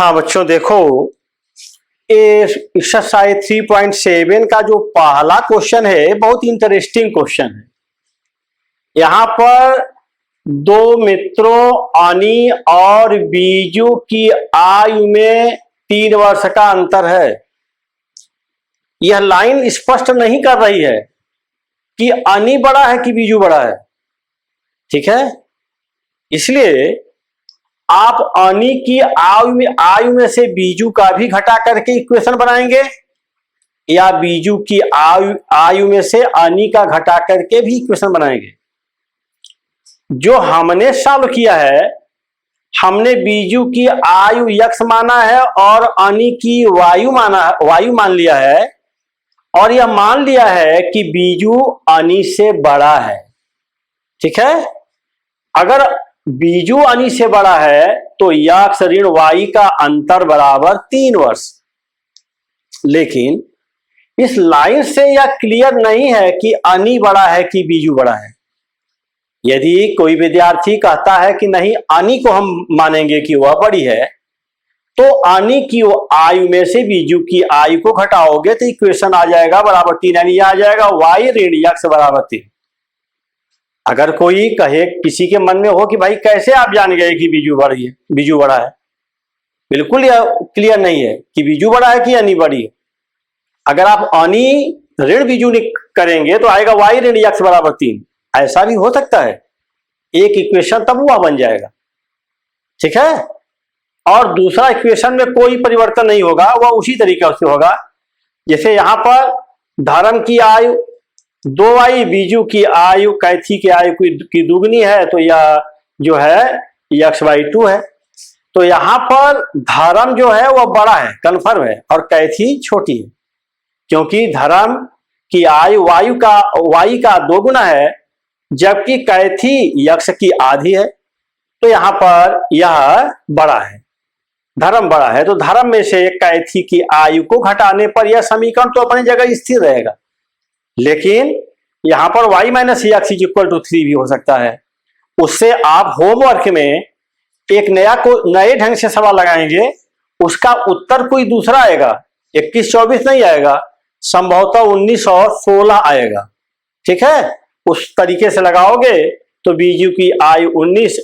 हाँ बच्चों देखो, एक्सरसाइज 3.7 का जो पहला क्वेश्चन है बहुत इंटरेस्टिंग क्वेश्चन है। यहाँ पर दो मित्रों अनी और बीजू की आयु में 3 वर्ष का अंतर है। यह लाइन स्पष्ट नहीं कर रही है कि अनी बड़ा है कि बीजू बड़ा है, ठीक है। इसलिए आप अनी की आयु में से बीजू का भी घटा करके इक्वेशन बनाएंगे या बीजू की आयु में से अनी का घटा करके भी इक्वेशन बनाएंगे। जो हमने सॉल्व किया है, हमने बीजू की आयु x माना है और अनी की वायु मान लिया है, और यह मान लिया है कि बीजू अनी से बड़ा है, ठीक है। अगर बीजू अनी से बड़ा है तो x ऋण y का अंतर बराबर 3 वर्ष। लेकिन इस लाइन से यह क्लियर नहीं है कि अनी बड़ा है कि बीजू बड़ा है। यदि कोई विद्यार्थी कहता है कि नहीं अनी को हम मानेंगे कि वह बड़ी है, तो अनी की आयु में से बीजू की आयु को घटाओगे तो इक्वेशन आ जाएगा बराबर 3, यानी आ जाएगा y ऋण x बराबर 3। अगर कोई कहे, किसी के मन में हो कि भाई कैसे आप जान गए कि बीजू बड़ा है, बिल्कुल यह क्लियर नहीं है कि बीजू बड़ा है कि अनी बड़ी है। अगर आप अनी ऋण बीजू करेंगे तो आएगा y ऋण x बराबर 3। ऐसा भी हो सकता है, एक इक्वेशन तब वह बन जाएगा, ठीक है। और दूसरा इक्वेशन में कोई परिवर्तन नहीं होगा, वह उसी तरीके से होगा जैसे यहां पर धर्म की आयु 2y, बीजू की आयु कैथी की आयु की दुगनी है, तो यह जो है x/2 है। तो यहां पर धर्म जो है वह बड़ा है, कन्फर्म है, और कैथी छोटी है, क्योंकि धर्म की आयु y का 2 गुना है, जबकि कैथी x की आधी है। तो यहां पर यह बड़ा है, धर्म बड़ा है, तो धर्म में से कैथी की आयु को घटाने पर यह समीकरण तो अपनी जगह स्थिर रहेगा। लेकिन यहां पर y - x = 3 भी हो सकता है। उससे आप होमवर्क में एक नए ढंग से सवाल लगाएंगे, उसका उत्तर कोई दूसरा आएगा, 21-24 नहीं आएगा, संभवतः 19 और 16 आएगा, ठीक है। उस तरीके से लगाओगे तो बीजू की आयु 19,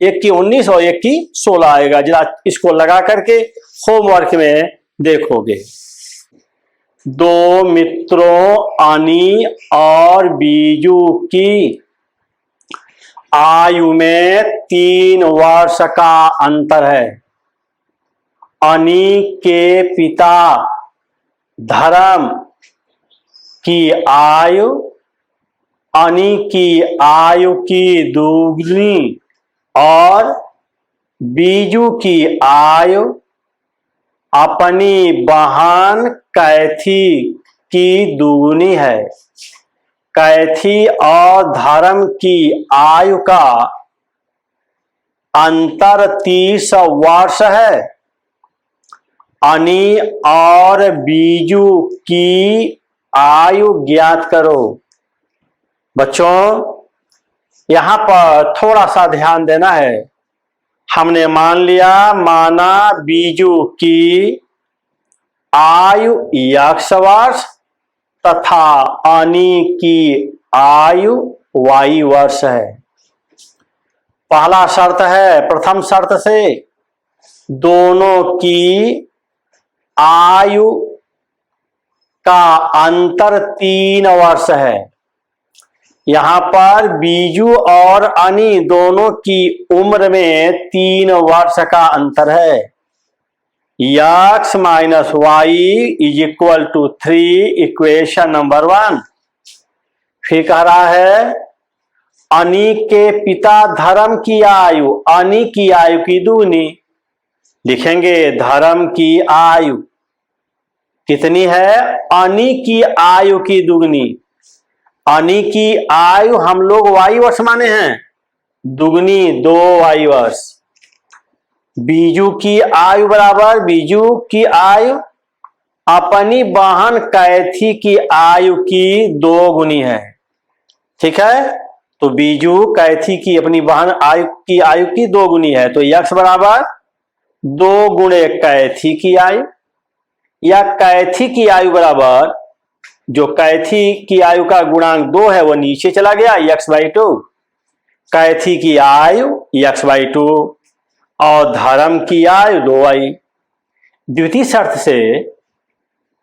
एक की 19 और एक की 16 आएगा। जरा इसको लगा करके होमवर्क में देखोगे। दो मित्रों अनी और बीजू की आयु में 3 वर्ष का अंतर है। अनी के पिता धर्म की आयु अनी की आयु की दुगनी और बीजू की आयु अपनी बहन कैथी की दुगनी है। कैथी और धर्म की आयु का अंतर 30 वर्ष है। अनी और बीजू की आयु ज्ञात करो। बच्चों यहां पर थोड़ा सा ध्यान देना है। हमने माना बीजू की आयु x वर्ष तथा अनी की आयु y वर्ष है। पहला शर्त है, प्रथम शर्त से दोनों की आयु का अंतर 3 वर्ष है। यहां पर बीजू और अनी दोनों की उम्र में 3 वर्ष का अंतर है। x - y = 3 equation number 1। फिर कह रहा है अनी के पिता धर्म की आयु अनी की आयु की दुगनी। लिखेंगे धर्म की आयु कितनी है, अनी की आयु की दुगनी। अनी की आयु हम लोग y वर्ष माने हैं, दुगनी 2y वर्ष। बीजू की आयु बराबर बीजू की आयु अपनी बहन कैथी की आयु की 2 गुनी है, ठीक है। तो बीजू कैथी की अपनी बहन आयु की 2 गुनी है, तो x बराबर 2 गुणे कैथी की आयु, या कैथी की आयु बराबर जो कैथी की आयु का गुणांक 2 है वो नीचे चला गया x/2, कैथी की आयु x/2 और धर्म की आयु 2y। द्वितीय शर्त से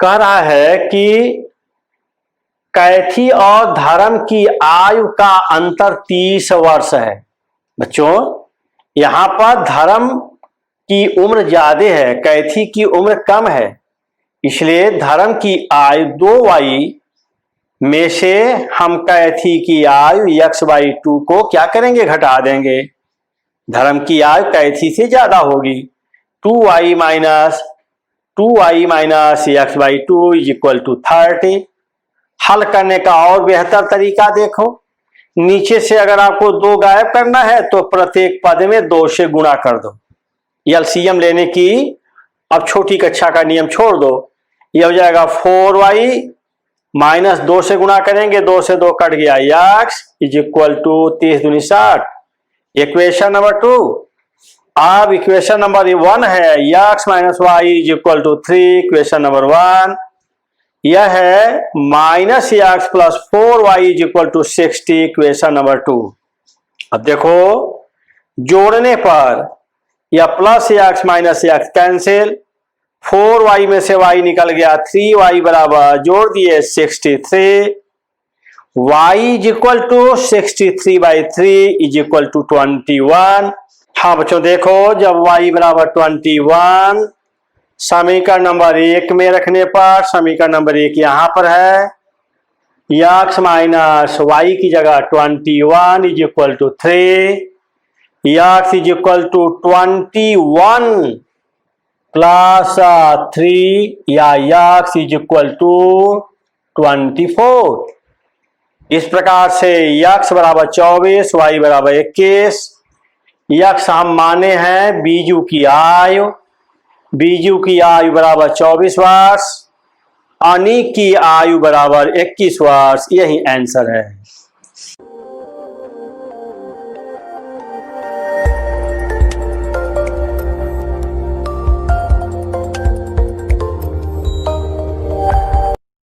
कह रहा है कि कैथी और धर्म की आयु का अंतर 30 वर्ष है। बच्चों यहां पर धर्म की उम्र ज्यादा है, कैथी की उम्र कम है, इसलिए धर्म की आयु 2y में से हम कैथी की आयु x/2 को क्या करेंगे, घटा देंगे। धर्म की आयु कैथी से ज्यादा होगी। 2y minus x/2 is equal to 30। हल करने का और बेहतर तरीका देखो, नीचे से अगर आपको 2 गायब करना है तो प्रत्येक पद में 2 से गुणा कर दो। एलसीएम लेने की अब छोटी कक्षा का नियम छोड़ दो, यह हो जाएगा 4y माइनस 2 से गुणा करेंगे, 2 से 2 कट गया, x इज इक्वल टू 30 दूनी 60। Equation number 2। अब इक्वेशन नंबर 1 है x minus y is equal to 3। Equation number 1 यह है minus x plus 4y is equal to 60। Equation number 2। अब देखो जोड़ने पर यह plus x minus x cancel, 4y में से y निकल गया, 3y बराबर जोड़ दिए 63। y is equal to 63/3 is equal to 21। हाँ बच्चों देखो, जब y बराबर 21 समीकरण नंबर 1 में रखने पर, समीकरण नंबर 1 यहां पर है, x माइनस वाई की जगह 21 is equal to 3, x is equal to 21 plus 3 या x इज इक्वल टू 24। इस प्रकार से x बराबर 24, y बराबर 21। x हम माने हैं बीजू की आयु, बीजू की आयु बराबर 24 वर्ष, अनी की आयु बराबर 21 वर्ष। यही आंसर है।